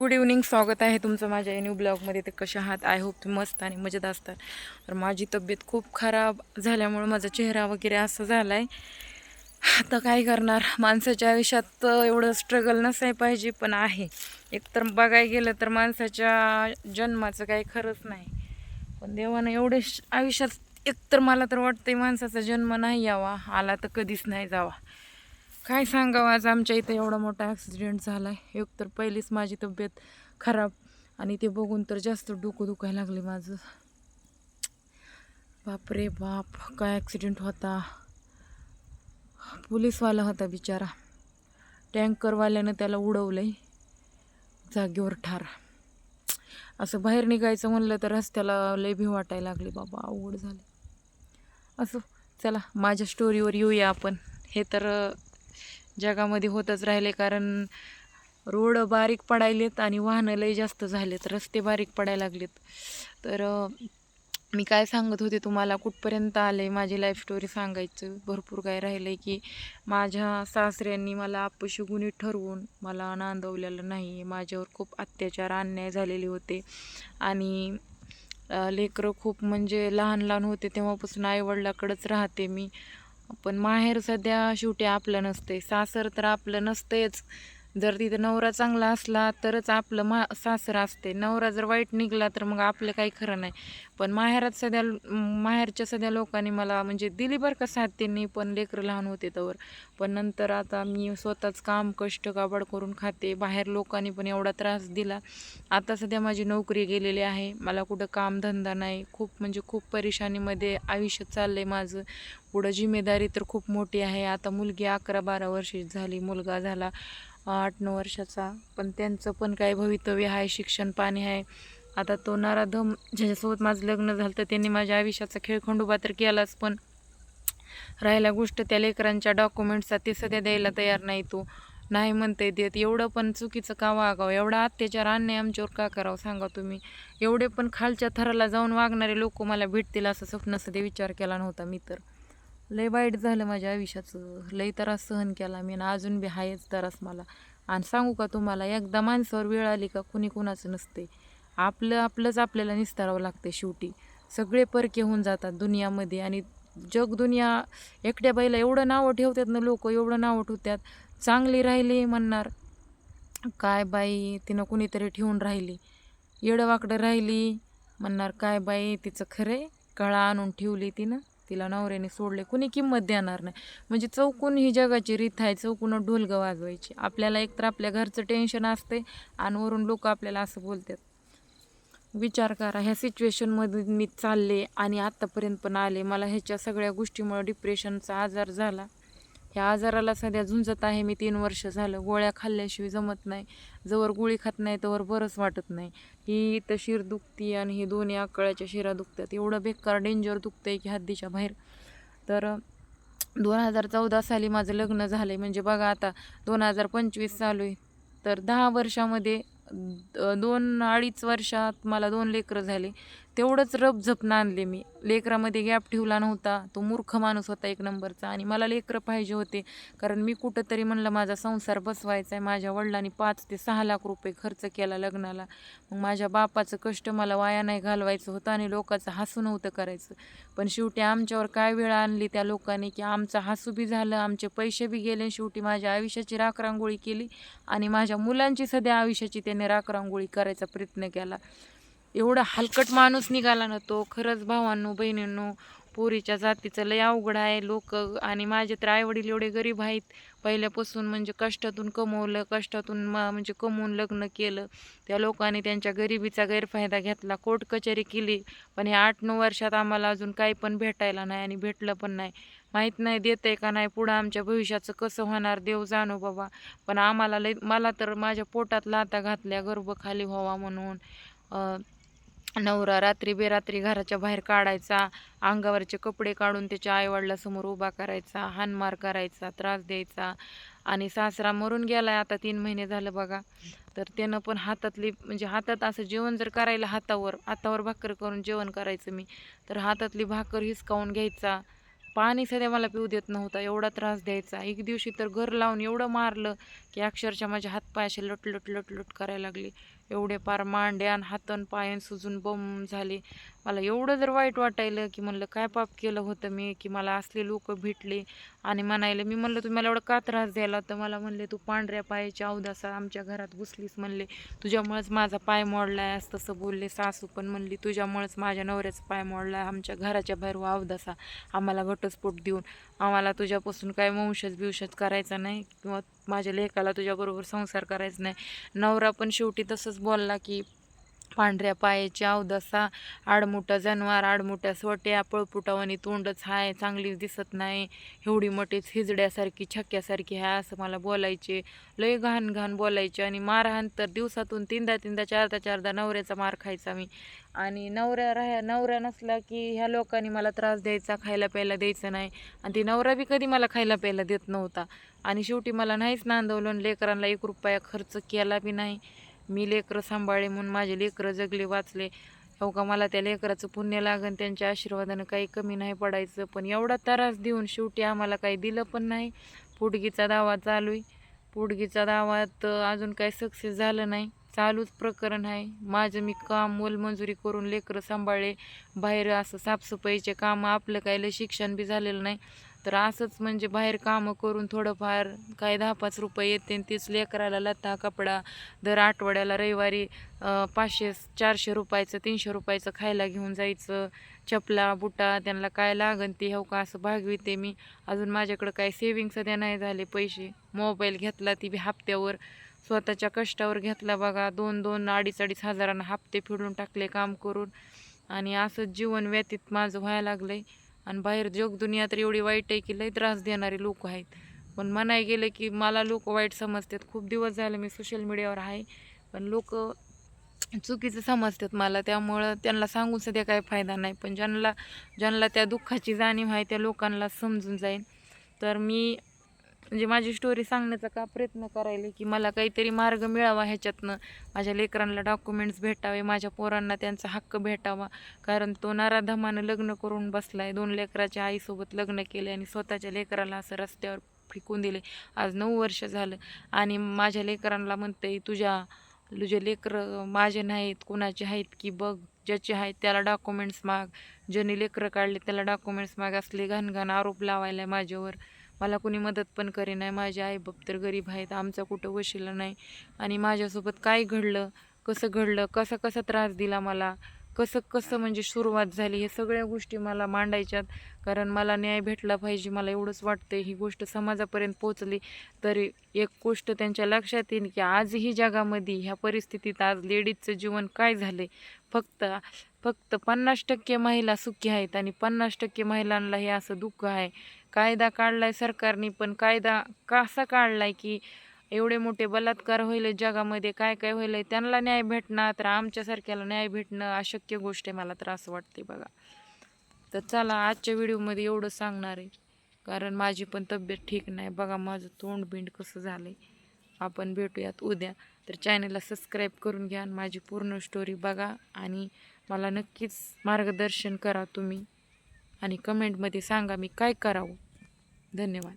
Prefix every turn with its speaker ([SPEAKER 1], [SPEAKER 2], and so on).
[SPEAKER 1] Good evening. स्वागत आहे तुमचं माझ्या न्यू ब्लॉगमध्ये. ते कशा आहात? आय होप तुम्ही मस्त आणि मजेत असतात. तर माझी तब्येत खूप खराब झाल्यामुळे माझा चेहरा वगैरे असं झाला आहे. आता काय करणार, माणसाच्या आयुष्यात एवढं स्ट्रगल नसाय पाहिजे, पण आहे. एकतर बघायला गेलं तर माणसाच्या जन्माचं काही खरंच नाही, पण देवानं एवढे आयुष्यात एकतर मला तर वाटतंय माणसाचा जन्म नाही यावा, आला तर कधीच नाही जावा. काय सांगावं, आज आमच्या इथं एवढा मोठा ॲक्सिडेंट झाला आहे. एक तर पहिलीच माझी तब्येत खराब, आणि ते बघून तर जास्त डोकं दुखायला लागले माझं. बापरे बाप, काय ॲक्सिडेंट होता. पोलीसवाला होता बिचारा, टँकरवाल्यानं त्याला उडवलंय जागेवर ठार. असं बाहेर निघायचं म्हणलं तर रस्त्याला लय भी वाटायला लागले बाबा, अवघड झाले. असं, चला माझ्या स्टोरीवर येऊया आपण. हे तर जगामध्ये होतच राहिले, कारण रोड बारीक पडायलेत आणि वाहनं लय जास्त झालेत, रस्ते बारीक पडायला लागलेत. तर मी काय सांगत होते तुम्हाला, कुठपर्यंत आले माझी लाईफ स्टोरी सांगायचं. भरपूर काय राहिलं आहे की माझ्या सासऱ्यांनी मला अपशकुनी ठरवून मला नांदवलेलं नाही. माझ्यावर खूप अत्याचार, अन्याय झालेले होते. आणि लेकरं खूप म्हणजे लहान लहान होते तेव्हापासून आईवडिलाकडंच राहते मी. पण माहेर सध्या शेवटी आपलं नसते, सासर तर आपलं नसतेच. जर तिथं नवरा चांगला असला तरच आपलं सासर असते. नवरा जर वाईट निघाला तर मग आपलं काही खरं नाही. पण माहेरच्या सध्या लोकांनी मला म्हणजे दिली बरं का साथ त्यांनी, पण लेकरं लहान होते तवर. पण नंतर आता मी स्वतःच काम कष्ट काबाड करून खाते. बाहेर लोकांनी पण एवढा त्रास दिला. आता सध्या माझी नोकरी गेलेली आहे, मला कुठं कामधंदा नाही. खूप म्हणजे खूप परेशानीमध्ये आयुष्य चाललं आहे माझं. पुढं जिम्मेदारी तर खूप मोठी आहे. आता मुलगी 11-12 वर्षाची झाली, मुलगा झाला 8-9 वर्षाचा. पण त्यांचं पण काय भवितव्य आहे, शिक्षण पाणी आहे. आता तो नराधम ज्याच्यासोबत माझं लग्न झालं तर त्यांनी माझ्या आयुष्याचा खेळखंडोबा तर केलाच, पण राहिला गोष्ट त्या लेकरांच्या डॉक्युमेंट्सचा, ते सध्या द्यायला तयार नाही. तो नाही म्हणते देत. एवढं पण चुकीचं का वागावं, एवढा अत्याचार अन्याय आमच्यावर का करावं सांगा तुम्ही. एवढे पण खालच्या थराला जाऊन वागणारे लोक मला भेटतील असं स्वप्न सध्या विचार केला नव्हता मी. तर लय वाईट झालं माझ्या आयुष्याचं. लय त्रास सहन केला मी, आणि अजून बी आहेच त्रास मला. आणि सांगू का तुम्हाला, एकदा माणसावर वेळ आली का कुणी कुणाचं नसते. आपलंच आपल्याला निस्तारावं लागते शेवटी. सगळे परके होऊन जातात दुनियामध्ये. आणि जग दुनिया एकट्या बाईला एवढं नावं ठेवतात ना लोक, एवढं नावं ठेवतात. चांगली राहिली म्हणणार काय बाई तिनं कुणीतरी ठेवून राहिली, येडवाकडं राहिली म्हणणार काय बाई तिचं खरंय, कळा आणून ठेवली तिनं, तिला नवऱ्याने सोडले, कुणी किंमत देणार नाही. म्हणजे चौकून ही जगाची रीत आहे, चौकून ढोलगं वाजवायची. आपल्याला एकतर आपल्या घरचं टेन्शन असते, आणि वरून लोक आपल्याला असं बोलतात. विचार करा, ह्या सिच्युएशनमध्ये मी चालले आणि आत्तापर्यंत पण आले. मला ह्याच्या सगळ्या गोष्टीमुळे डिप्रेशनचा आजार झाला. ह्या आजाराला सध्या झुंजत आहे मी 3 वर्ष झालं. गोळ्या खाल्ल्याशिवाय जमत नाही. जवळ गोळी खात नाही तवर बरंच वाटत नाही. ही इथं शिर दुखती आणि ही दोन्ही आकळ्याच्या शिरा दुखतात. एवढं बेकार डेंजर दुखतंय की हद्दीच्या बाहेर. तर 2014 साली माझं लग्न झालं आहे. म्हणजे बघा आता 2025 चालू आहे. तर 10 वर्षामध्ये 2-2.5 वर्षात मला 2 लेकरं झाले. तेवढंच रपझपणं आणले मी. लेकरामध्ये गॅप ठेवला नव्हता. तो मूर्ख माणूस होता एक नंबरचा, आणि मला लेकरं पाहिजे होते. कारण मी कुठंतरी म्हणलं माझा संसार बसवायचा आहे. माझ्या वडिलांनी 5 ते 6 लाख रुपये खर्च केला लग्नाला. मग माझ्या बापाचं कष्ट मला वाया नाही घालवायचं होतं, आणि लोकांचं हसू नव्हतं करायचं. पण शेवटी आमच्यावर काय वेळ आणली त्या लोकांनी की आमचं हसू बी झालं, आमचे पैसे बी गेले. शेवटी माझ्या आयुष्याची राखरांगोळी केली, आणि माझ्या मुलांची सध्या आयुष्याची त्याने राखरांगोळी करायचा प्रयत्न केला. एवढा हलकट माणूस निघाला ना तो. खरंच भावांनो बहिणींनो, पोरीच्या जातीचं लय अवघड आहे लोक. आणि माझे तर आईवडील एवढे गरीब आहेत पहिल्यापासून, म्हणजे कष्टातून कमवलं, कष्टातून म्हणजे कमवून लग्न केलं. त्या लोकांनी त्यांच्या गरिबीचा गैरफायदा घेतला, कोर्ट कचेरी केली. पण ह्या 8-9 वर्षात आम्हाला अजून काही पण भेटायला नाही, आणि भेटलं पण नाही. माहीत नाही देते का नाही, पुढं आमच्या भविष्याचं कसं होणार देव जाणो बाबा. पण आम्हाला मला तर माझ्या पोटात लाथा घातल्या गर्भ खाली व्हावा म्हणून. नवरा रात्री बेरात्री घराच्या बाहेर काढायचा, अंगावरचे कपडे काढून त्याच्या आईवडिलासमोर उभा करायचा, हाणमार करायचा, त्रास द्यायचा. आणि सासरा मरून गेलाय आता 3 महिने झालं बघा. तर त्यानं पण हातातली म्हणजे हातात असं जेवण जर करायला, हातावर भाकर करून जेवण करायचं मी, तर हातातली भाकर हिसकावून घ्यायचा. पाणी सध्या मला पिऊ देत नव्हता, एवढा त्रास द्यायचा. एक दिवशी तर घर लावून एवढं मारलं की अक्षरशः माझे हातपाय असे लट लट लट लट करायला लागले. एवढे पार मांड्यान हातन पायन सुजून बम झाले. मला एवढं जर वाईट वाटायलं की म्हणलं काय पाप केलं होतं मी की मला असले लोक भेटले आणि म्हणायले. मी म्हणलं तुम्ही मला एवढं का त्रास द्यायला, तर मला म्हणले तू पांढऱ्या पायाची अवदासा आमच्या घरात घुसलीस म्हणले, तुझ्यामुळेच माझा पाय मोडलाय, असं तसं बोलले. सासू पण म्हणली तुझ्यामुळेच माझ्या नवऱ्याचा पाय मोडलाय, आमच्या घराच्या बाहेर अवदासा आम्हाला घटस्फोट देऊन आम्हाला तुझ्यापासून काय वंशज बिवशज करायचा नाही किंवा माझ्या लेकाला तुझ्याबरोबर संसार करायचा नाही. नवरा पण शेवटी तसंच बोलला की पांढऱ्या पायाची अवदसा, आडमुठा जनावर, आडमुठ्या सोट्या, पळपुटावानी तोंडच हाय, चांगलीच दिसत नाही, एवढी मोठीच हिजड्यासारखी छक्क्यासारखी हाय, असं मला बोलायचे. लय घाण घाण बोलायचे. आणि मारहाण तर दिवसातून तीनदा तीनदा चारदा चारदा नवऱ्याचा मार खायचा मी. आणि नवरा नसला की ह्या लोकांनी मला त्रास द्यायचा, खायला प्यायला द्यायचं नाही. आणि ती नवरा बी कधी मला खायला प्यायला देत नव्हता. आणि शेवटी मला नाहीच नांदवलं, लेकरांना 1 रुपया खर्च केला बी नाही. मी लेकरं सांभाळले म्हणून माझे लेकरं जगले वाचले. हो का, मला त्या लेकराचं पुण्य लागन, त्यांच्या आशीर्वादानं काही कमी नाही पडायचं. पण एवढा त्रास देऊन शेवटी आम्हाला काही दिलं पण नाही. पोटगीचा दावा चालू आहे. पोटगीचा दावात अजून काही सक्सेस झालं नाही, चालूच प्रकरण आहे. माझं मी काम मोलमजुरी करून लेकरं सांभाळले. बाहेर असं साफसफाईचे कामं, आपलं काही लय शिक्षण बी झालेलं नाही, तर असंच म्हणजे बाहेर कामं करून थोडंफार काही 10-5 रुपये येते. तीच लेकराला लत्ता कपडा दर आठवड्याला रविवारी 500-400 रुपयाचं 300 रुपयाचं खायला घेऊन जायचं. चपला बुटा त्यांना काय लागन ते हो का असं भागविते मी. अजून माझ्याकडं काही सेविंग सध्या नाही झाले पैसे. मोबाईल घेतला ती बी हप्त्यावर, स्वतःच्या कष्टावर घेतला बघा. 2-2, 2.5-2.5 हजारांना हप्ते फेडून टाकले काम करून. आणि असंच जीवन व्यतीत माझं व्हायला लागलंय. आणि बाहेर जगदुनिया तर एवढी वाईट आहे की लई त्रास देणारे लोक आहेत. पण म्हणाय गेलं की मला लोक वाईट समजतात. खूप दिवस झाले मी सोशल मीडियावर आहे, पण लोक चुकीचं समजतात मला, त्यामुळं त्यांना सांगून सध्या काही फायदा नाही. पण ज्यांना त्या दुःखाची जाणीव आहे त्या लोकांना समजून जाईल. तर मी म्हणजे माझी स्टोरी सांगण्याचा का प्रयत्न करायला की मला काहीतरी मार्ग मिळावा ह्याच्यातनं. माझ्या लेकरांना डॉक्युमेंट्स भेटावे, माझ्या पोरांना त्यांचा हक्क भेटावा. कारण तो नराधमानं लग्न करून बसलाय, 2 लेकराच्या आईसोबत लग्न केले आणि स्वतःच्या लेकराला असं रस्त्यावर फेकून दिले. आज 9 वर्ष झालं. आणि माझ्या लेकरांना म्हणते तुझे लेकरं माझे नाहीत कुणाचे आहेत की बघ, ज्याचे आहेत त्याला डॉक्युमेंट्स माग, ज्याने लेकरं काढले त्याला डॉक्युमेंट्स माग. असले घाण घाण आरोप लावायला माझ्यावर. मला कुणी मदत पण करे नाही. माझे आईबाप तर गरीब आहेत, आमचा कुठं वशिला नाही. आणि माझ्यासोबत काय घडलं, कसं घडलं, कसा कसा त्रास दिला मला, कसं कसं म्हणजे सुरुवात झाली, हे सगळ्या गोष्टी मला मांडायच्यात. कारण मला न्याय भेटला पाहिजे. मला एवढंच वाटतं ही गोष्ट समाजापर्यंत पोचली तरी एक गोष्ट त्यांच्या लक्षात येईल की आजही जगामध्ये ह्या परिस्थितीत आज लेडीजचं जीवन काय झाले. फक्त फक्त 50% महिला सुखी आहेत आणि 50% महिलांना हे असं दुःख आहे. कायदा काढलाय सरकारने, पण कायदा कसा काढलाय की एवढे मोठे बलात्कार होईल जगामध्ये, काय काय होईल, त्यांना न्याय भेटणार तर आमच्यासारख्याला न्याय भेटणं अशक्य गोष्ट आहे. मला त्रास वाटते बघा. तर चला आजच्या व्हिडिओमध्ये एवढं सांगणार आहे, कारण माझी पण तब्येत ठीक नाही बघा. माझं तोंड बिंड कसं झालंय. आपण भेटूयात उद्या. तर चॅनलला सबस्क्राईब करून घ्या, माझी पूर्ण स्टोरी बघा आणि मला नक्कीच मार्गदर्शन करा तुम्ही. आणि कमेंटमध्ये सांगा मी काय करावं. धन्यवाद.